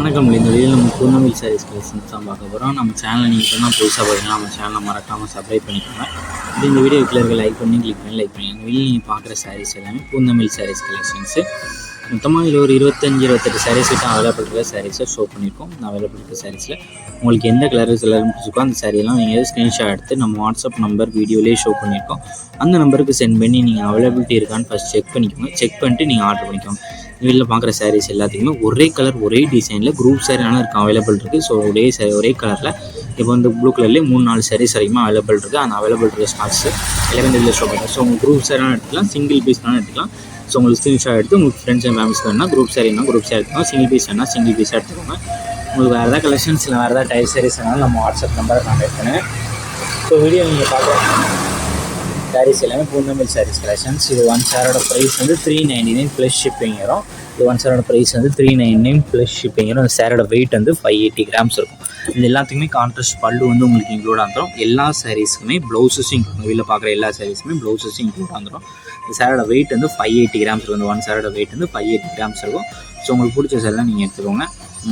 வணக்கம். இந்த வீடியோவில் நம்ம பூர்ணமில் சாரீஸ் கலெக்ஷன்ஸ் தான் பார்க்க போகிறோம். நம்ம சேனலை நீங்கள் இப்போ தான் புதுசாக பார்த்தீங்கன்னா நம்ம சேனலை மறக்காமல் சப்ஸ்கிரைப் பண்ணிக்கோங்க. இந்த வீடியோ கிளியருக்கு லைக் பண்ணி கிளிக் பண்ணி எங்கள் வீட்டில் நீங்கள் பார்க்குற சாரீஸ் எல்லாமே பூர்ணமில் சாரீஸ் கலெக்ஷன்ஸு. மொத்தமாக இதில் ஒரு 25-28 சாரீஸ் கிட்ட அவைலபிள் இருக்க சாரீஸை ஷோ பண்ணியிருக்கோம். அவைலபிள் இருக்க சாரீஸில் உங்களுக்கு எந்த கலர்ஸ் பிடிச்சிருக்கோ அந்த சாரியெல்லாம் நீங்கள் ஸ்க்ரீன்ஷாட் எடுத்து நம்ம வாட்ஸ்அப் நம்பர் வீடியோலேயே ஷோ பண்ணியிருக்கோம். அந்த நம்பருக்கு சென்ட் பண்ணி நீங்கள் அவைலபிலிட்டி இருக்கான்னு ஃபஸ்ட் செக் பண்ணிக்கோங்க. செக் பண்ணிட்டு நீங்கள் ஆர்டர் பண்ணிக்கோங்க. வெளியில் பார்க்குற சாரீஸ் எல்லாத்துக்குமே ஒரே கலர் ஒரே டிசைனில் குரூப் சாரியான இருக்கும் அவைலபிள் இருக்குது. ஸோ ஒரே கலரில் இப்போ வந்து ப்ளூ கலர்லேயே 3-4 சாரீஸ் வரைக்கும் அவைலபிள் இருக்குது. அந்த அவைலபிள் இருக்க ஸ்டாக்ஸ் எல்லாமே இதில் ஷோ பண்ணுறேன். ஸோ உங்களுக்கு குரூப் சாரியான எடுத்துக்கலாம், சிங்கிள் பீஸ் வேணால் எடுத்துக்கலாம். ஸோ உங்களுக்கு ஸ்க்ரீன்ஷாட் எடுத்து உங்களுக்கு ஃப்ரெண்ட்ஸ் அண்ட் ஃபேமிலிஸ் வேணுன்னா குரூப் சாரினா குரூப் சாரி எடுத்துக்கோங்க, சிங்கிள் பீஸ் வேணால் சிங்கிள் பீஸாக எடுத்துக்கோங்க. உங்களுக்கு வேறு ஏதாவது கலெக்ஷன்ஸ் இல்லை வேறு ஏதாவது டைப் சாரீஸ் வேணாலும் நம்ம வாட்ஸ்அப் நம்பரை கான்டாக்ட் பண்ணுங்கள். ஸோ வீடியோ நீங்கள் பார்க்குற சாரீஸ் எல்லாமே பூர்ணமில் சாரீஸ் கலெக்ஷன்ஸ். இது ஒன் சாரோட ப்ரைஸ் வந்து 399 ப்ளஸ் ஷிப்பிங் வரும். இது ஒன் சாரோட ப்ரைஸ் வந்து 399 ப்ளஸ் ஷிப்பிங் வரும். அந்த சாரோட வெயிட் வந்து 580 கிராம்ஸ் இருக்கும். இது எல்லாத்துக்குமே கான்ட்ராஸ்ட் பல்லு வந்து உங்களுக்கு இன்க்ளூட் ஆகிடும். எல்லா சாரீஸுக்குமே ப்ளவுஸஸும் வெளியில் பார்க்குற எல்லா சாரீஸுமே ப்ளவுஸஸும் இன்க்ளூட் ஆகிடும். இந்த சாரோட வெயிட் வந்து 580 கிராம்ஸ் இருக்கும். இந்த ஒன் சாரோட வெயிட் வந்து 580 கிராம்ஸ் இருக்கும். ஸோ உங்களுக்கு பிடிச்ச சாரெலாம் நீங்கள் எடுத்துக்கோங்க.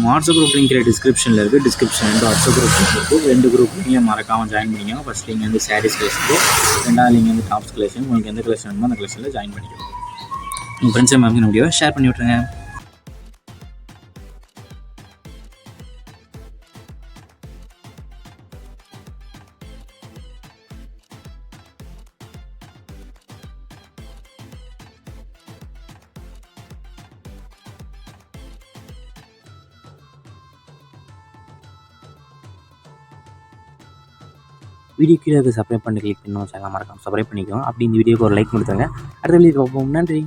வாட்ஸ்அப் குரூப் லிங்க் டிஸ்கிரிப்ஷனில் இருக்குது. டிஸ்கிரிப்ஷன் வந்து வாட்ஸ்அப் குரூப் இருக்குது. 2 குரூப் நீங்கள் மறக்காமல் ஜாயின் பண்ணிக்கோங்க. ஃபஸ்ட் நீங்கள் வந்து சாரீஸ் கலெக்ஷன், ரெண்டாவது நீங்கள் வந்து டாப்ஸ் கலெக்ஷன். உங்களுக்கு எந்த கலெக்ஷன் வேணுமோ அந்த கலெக்ஷனில் ஜாயின் பண்ணிக்கோங்க. உங்கள் ஃப்ரெண்ட்ஸ் அண்ட் ஃபேமிலி வீடியோவை ஷேர் பண்ணி விட்ருங்க. வீடியோ கீழே சப்ஸ்கிரைப் பண்ணி கிளிக் பண்ணி சேனல் மறக்காம சப்ஸ்கிரைப் பண்ணிக்கோங்க. அப்படி இந்த வீடியோக்கு ஒரு லைக் கொடுத்துருங்க. அடுத்த வீடியோ பார்ப்போம். நன்றி.